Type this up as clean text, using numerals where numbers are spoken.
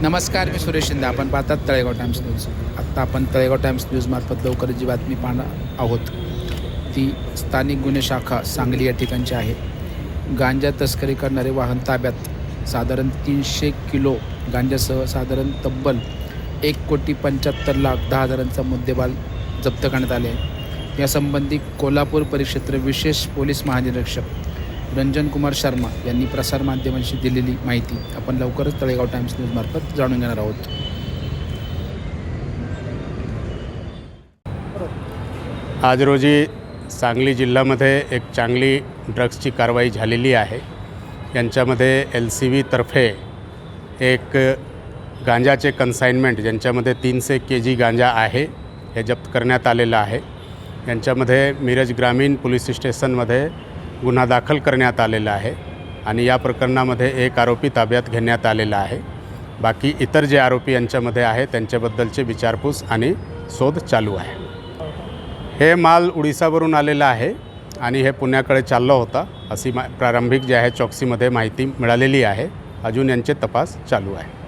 नमस्कार, मी सुरेश शिंदे. आपण पाहतात तळेगाव टाइम्स न्यूज. आत्ता आपण तळेगाव टाइम्स न्यूजमार्फत लवकरच जी बातमी पाहणार आहोत ती स्थानिक गुन्हे शाखा सांगली या ठिकाणची आहे. गांजा तस्करी करणारे वाहन ताब्यात. साधारण 300 किलो गांजासह साधारण तब्बल 1,75,10,000चा मुद्देमाल जप्त करण्यात आले आहे. यासंबंधी कोल्हापूर परिक्षेत्र विशेष पोलीस महानिरीक्षक रंजन कुमार शर्मा यांनी प्रसारमाध्यमांशी दिलेली माहिती आपण लवकरच तळेगाव टाइम्स न्यूजमार्फत जाणून घेणार आहोत. आज रोजी सांगली जिल्ह्यामध्ये एक चांगली ड्रग्सची कारवाई झालेली आहे. यांच्यामध्ये LCV तर्फे एक गांजाचे कन्साइनमेंट ज्यांच्यामध्ये 300 kg गांजा आहे हे जप्त करण्यात आलेलं आहे. यांच्यामध्ये मिरज ग्रामीण पोलीस स्टेशनमध्ये गुन्हा दाखल करण्यात आलेला आहे आणि या प्रकरणामध्ये एक आरोपी ताब्यात घेण्यात आलेला आहे. बाकी इतर जे आरोपी यांच्यामध्ये आहे त्यांच्याबद्दलचे विचारपूस आणि शोध चालू आहे. हे माल उडीसावरून आलेला आहे आणि हे पुण्याकडे चालला होता अशी प्रारंभिक जे आहे चौकसीमध्ये माहिती मिळालेली आहे. अजून यांचे तपास चालू आहे.